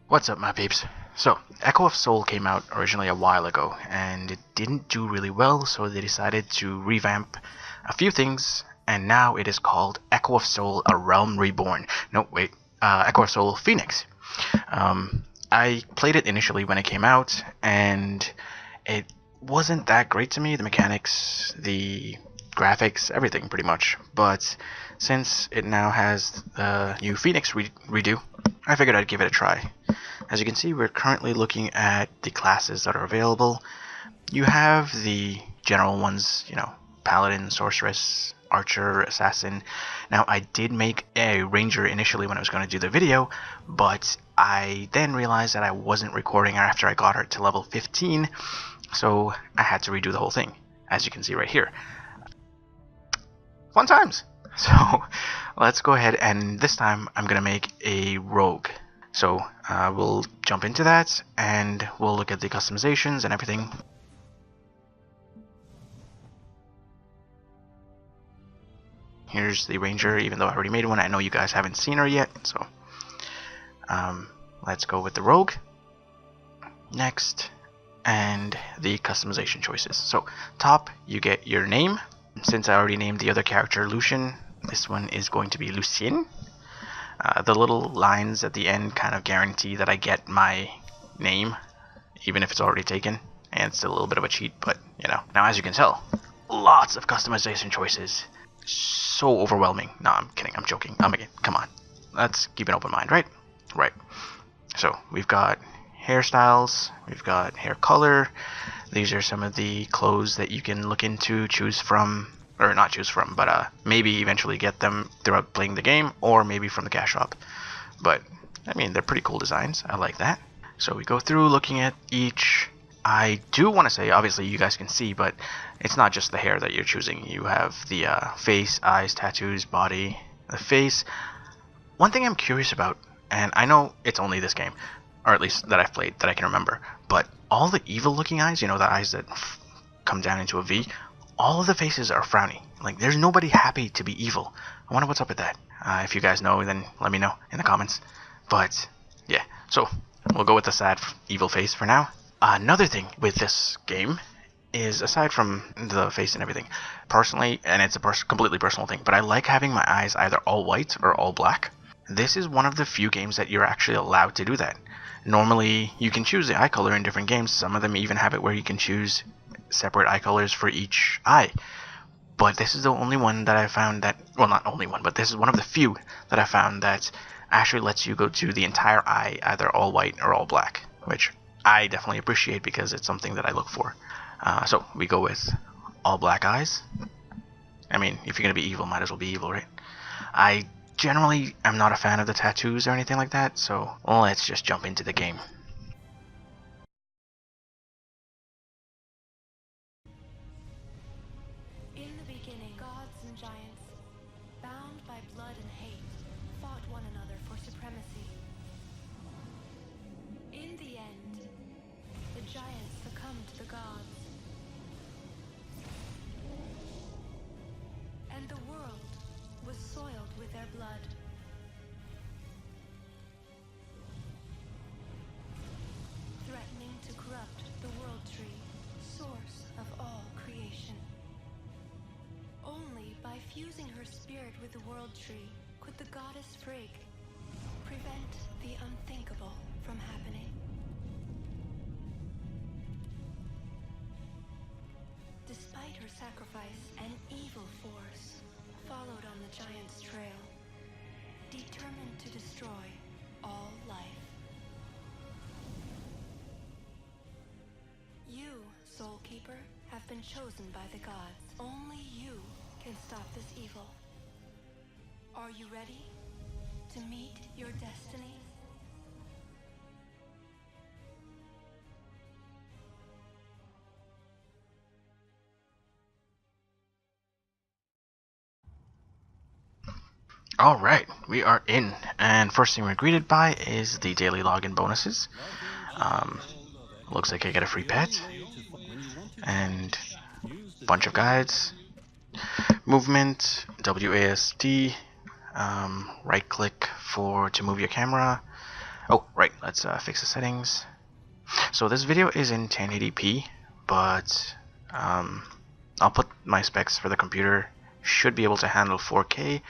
What's up, my peeps? So, Echo of Soul came out originally a while ago, and it didn't do really well, so they decided to revamp a few things, and now it is called Echo of Soul: A Realm Reborn. No, wait, Echo of Soul Phoenix. I played it initially when it came out, and it wasn't that great to me. The mechanics, the graphics, everything pretty much. But since it now has the new Phoenix redo, I figured I'd give it a try. As you can see, we're currently looking at the classes that are available. You have the general ones, Paladin, Sorceress, Archer, Assassin. Now, I did make a Ranger initially when I was going to do the video, but I then realized that I wasn't recording her after I got her to level 15, so I had to redo the whole thing, as you can see right here. Fun times! So, let's go ahead, and this time I'm going to make a Rogue. So, we'll jump into that, and we'll look at the customizations and everything. Here's the Ranger, even though I already made one. I know you guys haven't seen her yet, so let's go with the Rogue. Next, and the customization choices. So, top, you get your name. Since I already named the other character Lucian, this one is going to be Lucien. The little lines at the end kind of guarantee that I get my name, even if it's already taken. And it's still a little bit of a cheat, but, Now, as you can tell, lots of customization choices. So overwhelming. No, I'm kidding. I'm joking. Come on. Let's keep an open mind, right? Right. So, we've got hairstyles. We've got hair color. These are some of the clothes that you can look into, choose from, or not choose from, but maybe eventually get them throughout playing the game, or maybe from the cash shop. But, they're pretty cool designs. I like that. So we go through looking at each. I do want to say, obviously you guys can see, but it's not just the hair that you're choosing. You have the face, eyes, tattoos, body, the face. One thing I'm curious about, and I know it's only this game, or at least that I've played, that I can remember, but all the evil looking eyes, the eyes that come down into a V, all of the faces are frowny. Like, there's nobody happy to be evil. I wonder what's up with that. If you guys know, then let me know in the comments. But, yeah, so we'll go with the sad evil face for now. Another thing with this game is, aside from the face and everything, personally, and it's a completely personal thing, but I like having my eyes either all white or all black. This is one of the few games that you're actually allowed to do that. Normally, you can choose the eye color in different games. Some of them even have it where you can choose separate eye colors for each eye. But this is the only one that I found that, well, not only one, but this is one of the few that I found that actually lets you go to the entire eye, either all white or all black, which I definitely appreciate because it's something that I look for. So we go with all black eyes. If you're going to be evil, might as well be evil, right? I generally am not a fan of the tattoos or anything like that, so let's just jump into the game. In the beginning, gods and giants, bound by blood and hate, fought one another for supremacy. In the end, the giants succumbed to the gods. And the world was soiled with their blood. Threatening to corrupt the world tree, source of all creation. Only by fusing her spirit with the world tree could the goddess Frigg prevent the unthinkable from happening. Despite her sacrifice, an evil force followed on the giant's trail, determined to destroy all life. You, Soul Keeper, have been chosen by the gods. Only you can stop this evil. Are you ready to meet your destiny? Alright, we are in, and first thing we're greeted by is the daily login bonuses. Looks like I get a free pet, and a bunch of guides, movement, WASD, right click to move your camera, Oh, right, let's fix the settings. So this video is in 1080p, but I'll put my specs for the computer. Should be able to handle 4K.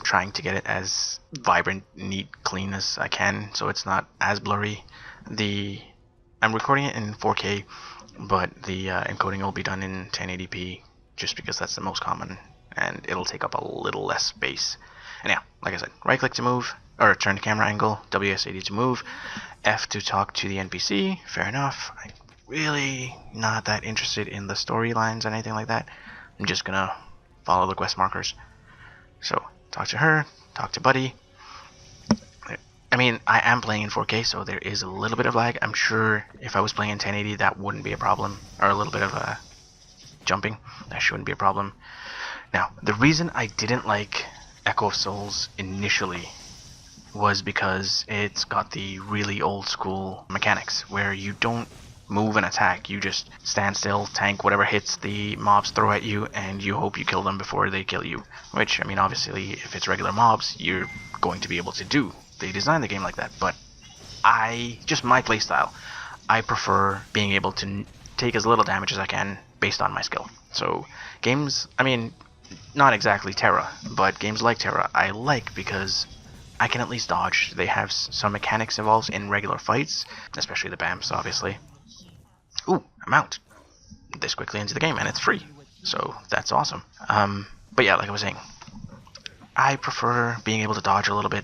Trying to get it as vibrant, neat, clean as I can, so it's not as blurry. I'm recording it in 4K, but the encoding will be done in 1080p, just because that's the most common, and it'll take up a little less space. And yeah, like I said, right click to move, or turn the camera angle, WSAD to move, F to talk to the NPC, fair enough. I'm really not that interested in the storylines and anything like that. I'm just gonna follow the quest markers. So, talk to her, talk to Buddy. I mean, I am playing in 4K, so there is a little bit of lag. I'm sure if I was playing in 1080, that wouldn't be a problem, or a little bit of jumping. That shouldn't be a problem. Now, the reason I didn't like Echo of Souls initially was because it's got the really old school mechanics where you don't move and attack, you just stand still, tank whatever hits the mobs throw at you, and you hope you kill them before they kill you. Which, I mean, obviously, if it's regular mobs, you're going to be able to do. They designed the game like that, but just my playstyle, I prefer being able to take as little damage as I can based on my skill. So, games, I mean, not exactly Terra, but games like Terra I like because I can at least dodge. They have some mechanics involved in regular fights, especially the BAMs, obviously. Ooh, a mount. This quickly into the game, and it's free. So, that's awesome. But yeah, like I was saying, I prefer being able to dodge a little bit.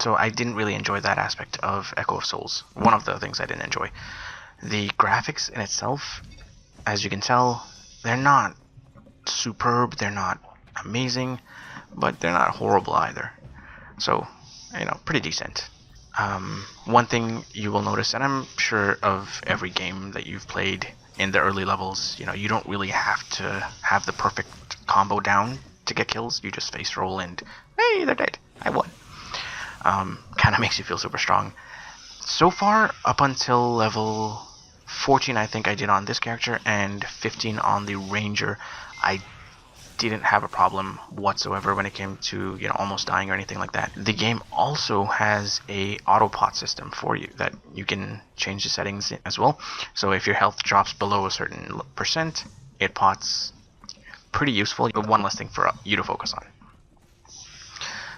So I didn't really enjoy that aspect of Echo of Souls. One of the things I didn't enjoy. The graphics in itself, as you can tell, they're not superb, they're not amazing, but they're not horrible either. So, you know, pretty decent. One thing you will notice, and I'm sure of every game that you've played in the early levels, you know, you don't really have to have the perfect combo down to get kills. You just face roll and, hey, they're dead. I won. Kind of makes you feel super strong. So far, up until level 14, I think I did on this character, and 15 on the Ranger, I didn't have a problem whatsoever when it came to, you know, almost dying or anything like that. The game also has a auto pot system for you that you can change the settings as well. So if your health drops below a certain percent, it pots. Pretty useful, but one less thing for you to focus on.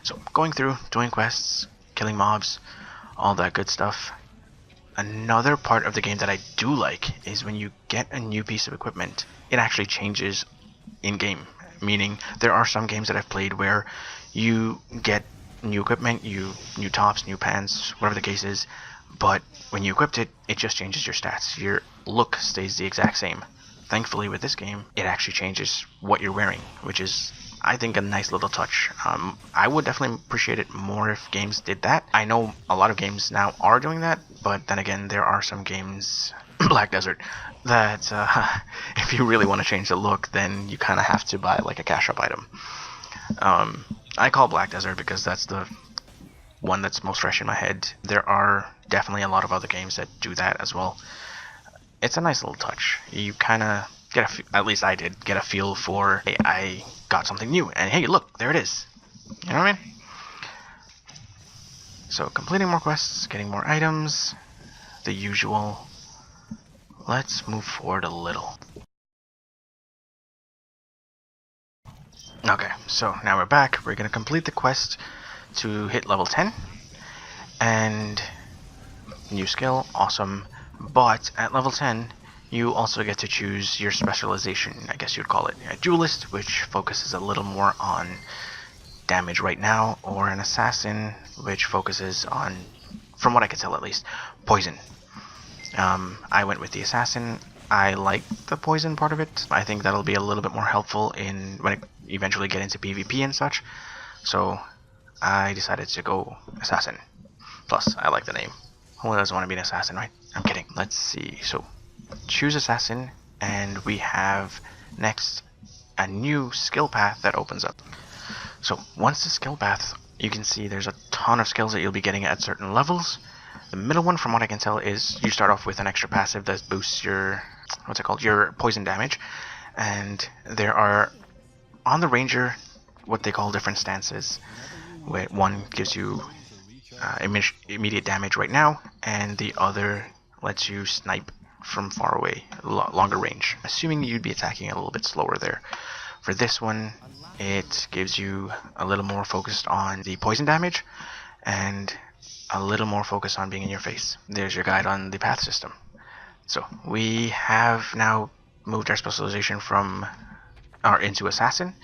So going through, doing quests, killing mobs, all that good stuff. Another part of the game that I do like is when you get a new piece of equipment, it actually changes in-game. Meaning, there are some games that I've played where you get new equipment, new tops, new pants, whatever the case is, but when you equipped it, it just changes your stats. Your look stays the exact same. Thankfully, with this game, it actually changes what you're wearing, which is, I think, a nice little touch. I would definitely appreciate it more if games did that. I know a lot of games now are doing that, but then again, there are some games, Black Desert, that if you really want to change the look, then you kind of have to buy like a cash up item. I call Black Desert because that's the one that's most fresh in my head. There are definitely a lot of other games that do that as well. It's a nice little touch. You kind of get at least I did, get a feel for, hey, I got something new, and hey, look, there it is. You know what I mean? So, completing more quests, getting more items, the usual. Let's move forward a little. Okay, so now we're back. We're going to complete the quest to hit level 10. And new skill, awesome. But at level 10, you also get to choose your specialization, I guess you'd call it. A duelist, which focuses a little more on damage right now, or an assassin, which focuses on, from what I can tell at least, poison. I went with the assassin. I like the poison part of it. I think that'll be a little bit more helpful in when it eventually get into PvP and such. So I decided to go assassin. Plus, I like the name. Who doesn't want to be an assassin, right? I'm kidding. Let's see. So choose assassin, and we have next a new skill path that opens up. So once the skill path, you can see there's a ton of skills that you'll be getting at certain levels. The middle one, from what I can tell, is you start off with an extra passive that boosts your, what's it called, your poison damage. And there are, on the Ranger, what they call different stances. Where one gives you immediate damage right now, and the other lets you snipe from far away, longer range, assuming you'd be attacking a little bit slower there. For this one, it gives you a little more focused on the poison damage and a little more focus on being in your face. There's your guide on the path system. So we have now moved our specialization from into assassin.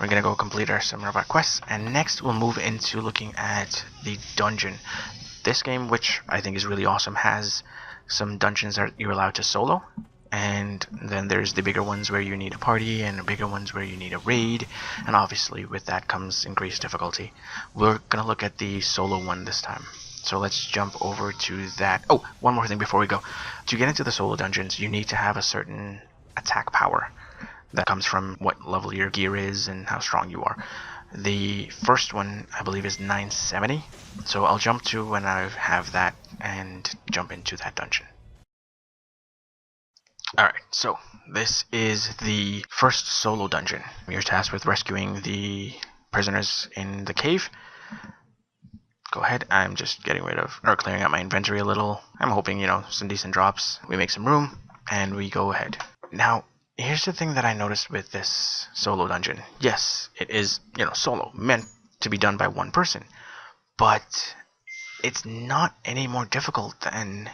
We're gonna go complete some of our quests, and next we'll move into looking at the dungeon. This game, which I think is really awesome, has some dungeons that you're allowed to solo, and then there's the bigger ones where you need a party, and the bigger ones where you need a raid, and obviously with that comes increased difficulty. We're gonna look at the solo one this time. So let's jump over to that. Oh, one more thing before we go. To get into the solo dungeons, you need to have a certain attack power that comes from what level your gear is and how strong you are. The first one, I believe, is 970. So I'll jump to when I have that and jump into that dungeon. Alright, so this is the first solo dungeon. You're tasked with rescuing the prisoners in the cave. Go ahead, I'm just getting rid of, or clearing out my inventory a little. I'm hoping, some decent drops. We make some room, and we go ahead. Now, here's the thing that I noticed with this solo dungeon. Yes, it is, solo, meant to be done by one person. But it's not any more difficult than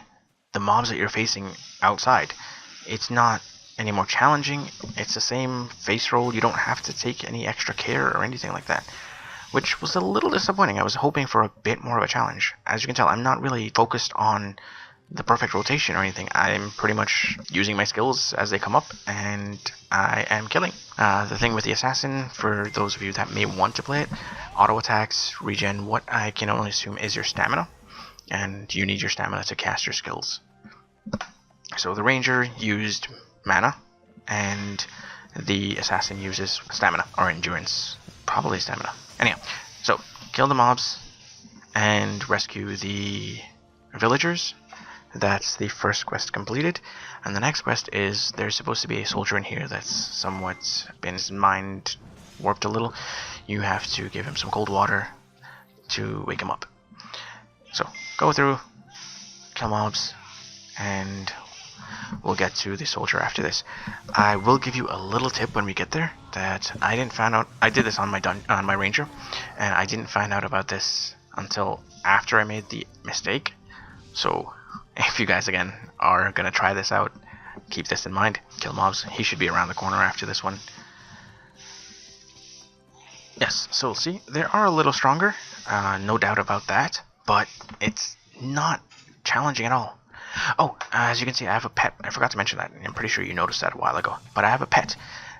the mobs that you're facing outside. It's not any more challenging. It's the same face roll. You don't have to take any extra care or anything like that, which was a little disappointing. I was hoping for a bit more of a challenge. As you can tell, I'm not really focused on the perfect rotation or anything. I'm pretty much using my skills as they come up, and I am killing. The thing with the assassin, for those of you that may want to play it, auto attacks regen what I can only assume is your stamina, and you need your stamina to cast your skills. So the ranger used mana, and the assassin uses stamina, or endurance. Probably stamina. Anyhow, so kill the mobs and rescue the villagers. That's the first quest completed. And the next quest is, there's supposed to be a soldier in here that's somewhat been his mind warped a little. You have to give him some cold water to wake him up. So go through, kill mobs, and we'll get to the soldier after this. I will give you a little tip when we get there that I didn't find out. I did this on my ranger, and I didn't find out about this until after I made the mistake. So if you guys again are gonna try this out, keep this in mind. Kill mobs. He should be around the corner after this one. Yes, so see, they are a little stronger, no doubt about that, but it's not challenging at all. Oh, as you can see, I have a pet. I forgot to mention that. I'm pretty sure you noticed that a while ago. But I have a pet.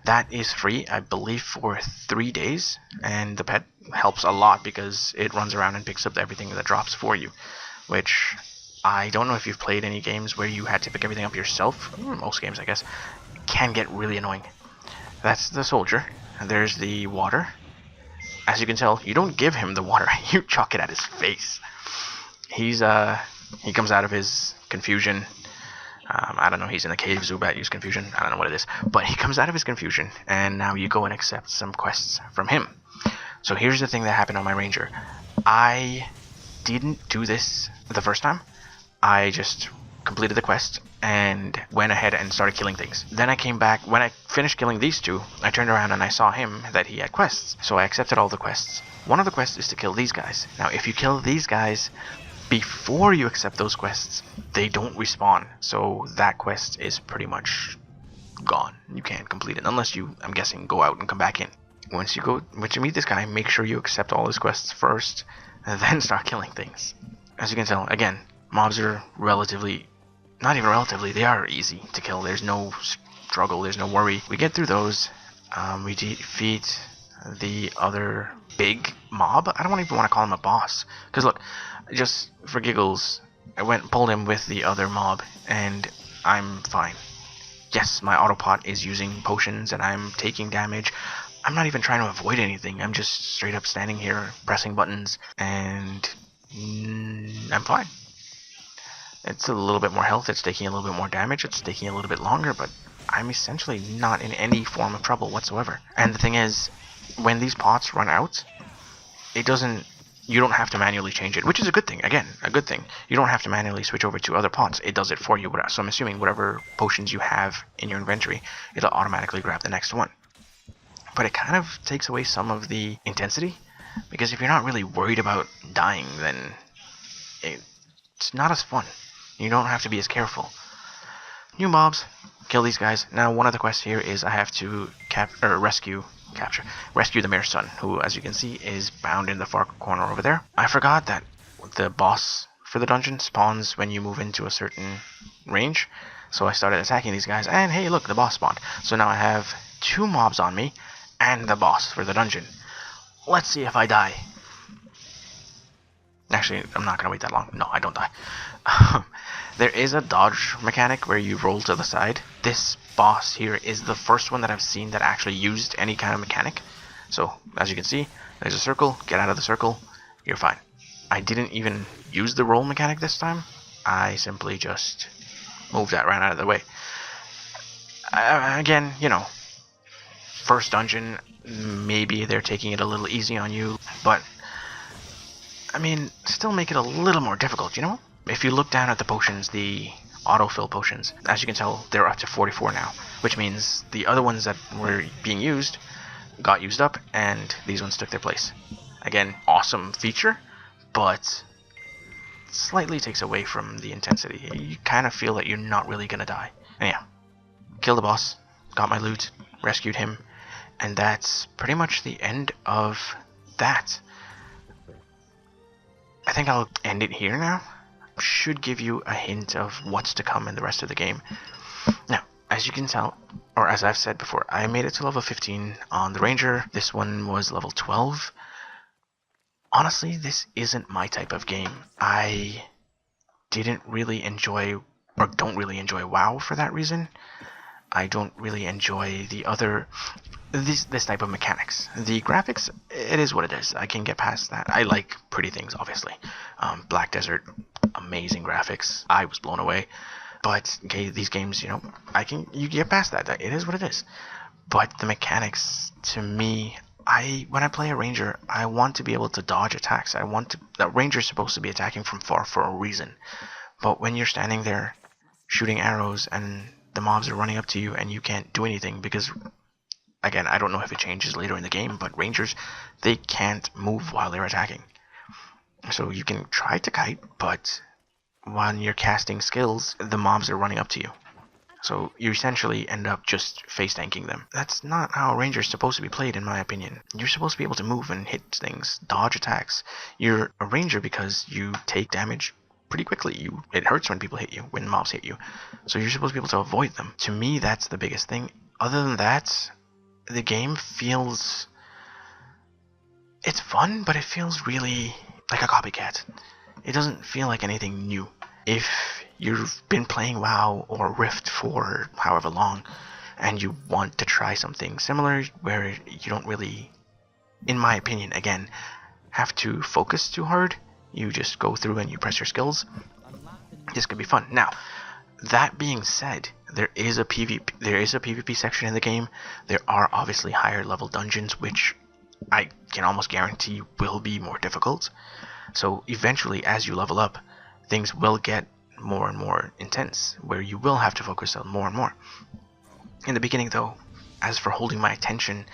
That is free, I believe, for 3 days. And the pet helps a lot because it runs around and picks up everything that drops for you. Which, I don't know if you've played any games where you had to pick everything up yourself. Most games, I guess. Can get really annoying. That's the soldier. There's the water. As you can tell, you don't give him the water. You chuck it at his face. He comes out of his confusion. I don't know, he's in the cave, Zubat used confusion, I don't know what it is, but he comes out of his confusion, and now you go and accept some quests from him. So here's the thing that happened on my ranger. I didn't do this the first time. I just completed the quest and went ahead and started killing things. Then I came back. When I finished killing these two, I turned around and I saw him that he had quests, so I accepted all the quests. One of the quests is to kill these guys. Now if you kill these guys before you accept those quests, they don't respawn, so that quest is pretty much gone. You can't complete it unless you, I'm guessing, go out and come back in. Once you meet this guy, make sure you accept all his quests first, and then start killing things. As you can tell, again, mobs are not even relatively, they are easy to kill. There's no struggle, there's no worry. We get through those, we defeat the other big mob. I don't even want to call him a boss, because look, just for giggles, I went and pulled him with the other mob, and I'm fine. Yes, my autopot is using potions, and I'm taking damage. I'm not even trying to avoid anything. I'm just straight up standing here, pressing buttons, and I'm fine. It's a little bit more health, it's taking a little bit more damage, it's taking a little bit longer, but I'm essentially not in any form of trouble whatsoever. And the thing is, when these pots run out, it doesn't you don't have to manually change it, which is a good thing. Again, a good thing. You don't have to manually switch over to other pots. It does it for you. So I'm assuming whatever potions you have in your inventory, it'll automatically grab the next one. But it kind of takes away some of the intensity, because if you're not really worried about dying, then it's not as fun. You don't have to be as careful. New mobs, kill these guys. Now, one of the quests here is I have to rescue the mayor's son, who, as you can see, is bound in the far corner over there. I forgot that the boss for the dungeon spawns when you move into a certain range, so I started attacking these guys, and hey, look, the boss spawned. So now I have 2 mobs on me, and the boss for the dungeon. Let's see if I die. Actually, I'm not gonna wait that long. No, I don't die. There is a dodge mechanic where you roll to the side. This boss here is the first one that I've seen that actually used any kind of mechanic. So, as you can see, there's a circle. Get out of the circle. You're fine. I didn't even use the roll mechanic this time. I simply just moved that right out of the way. Again, you know, first dungeon, maybe they're taking it a little easy on you, but I mean, still make it a little more difficult, you know? If you look down at the potions, the autofill potions, as you can tell, they're up to 44 now, which means the other ones that were being used got used up, and these ones took their place. Again, awesome feature, but slightly takes away from the intensity. You kind of feel that you're not really gonna die. And yeah, killed the boss, got my loot, rescued him, and that's pretty much the end of that. I think I'll end it here now. Should give you a hint of what's to come in the rest of the game. Now, as you can tell, or as I've said before, I made it to level 15 on the Ranger. This one was level 12. Honestly, this isn't my type of game. I didn't really enjoy, or don't really enjoy WoW for that reason. I don't really enjoy the other this type of mechanics. The graphics, it is what it is. I can get past that. I like pretty things, obviously. Black Desert, amazing graphics. I was blown away. But okay, these games, you know, you get past that. It is what it is. But the mechanics, to me, when I play a ranger, I want to be able to dodge attacks. That ranger's supposed to be attacking from far for a reason. But when you're standing there shooting arrows and the mobs are running up to you and you can't do anything because, again, I don't know if it changes later in the game, but rangers, they can't move while they're attacking. So you can try to kite, but when you're casting skills, the mobs are running up to you. So you essentially end up just face tanking them. That's not how a ranger is supposed to be played, in my opinion. You're supposed to be able to move and hit things, dodge attacks. You're a ranger because you take damage pretty quickly. It hurts when people hit you, when mobs hit you. So you're supposed to be able to avoid them. To me, that's the biggest thing. Other than that, the game feels... it's fun, but it feels really like a copycat. It doesn't feel like anything new. If you've been playing WoW or Rift for however long, and you want to try something similar where you don't really, in my opinion, again, have to focus too hard, you just go through and you press your skills, this could be fun. Now, that being said, there is a PvP section in the game. There are obviously higher level dungeons, which I can almost guarantee will be more difficult. So eventually, as you level up, things will get more and more intense, where you will have to focus on more and more. In the beginning, though, as for holding my attention,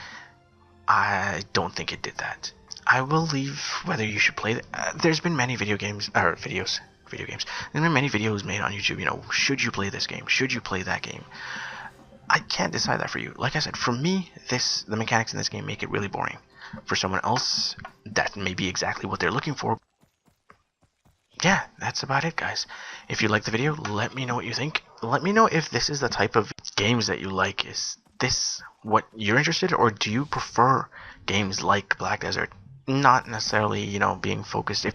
I don't think it did that. I will leave whether you should play. There's been many video games. There's been many videos made on YouTube. You know, should you play this game? Should you play that game? I can't decide that for you. Like I said, for me, the mechanics in this game make it really boring. For someone else, that may be exactly what they're looking for. Yeah, that's about it, guys. If you like the video, let me know what you think. Let me know if this is the type of games that you like. Is this what you're interested in, or do you prefer games like Black Desert? Not necessarily, you know, being focused.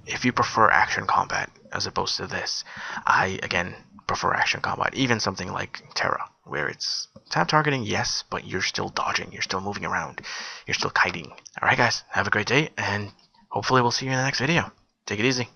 If you prefer action combat as opposed to this, I, again, prefer action combat. Even something like Terra, where it's tab targeting, yes, but you're still dodging, you're still moving around, you're still kiting. Alright guys, have a great day, and hopefully we'll see you in the next video. Take it easy.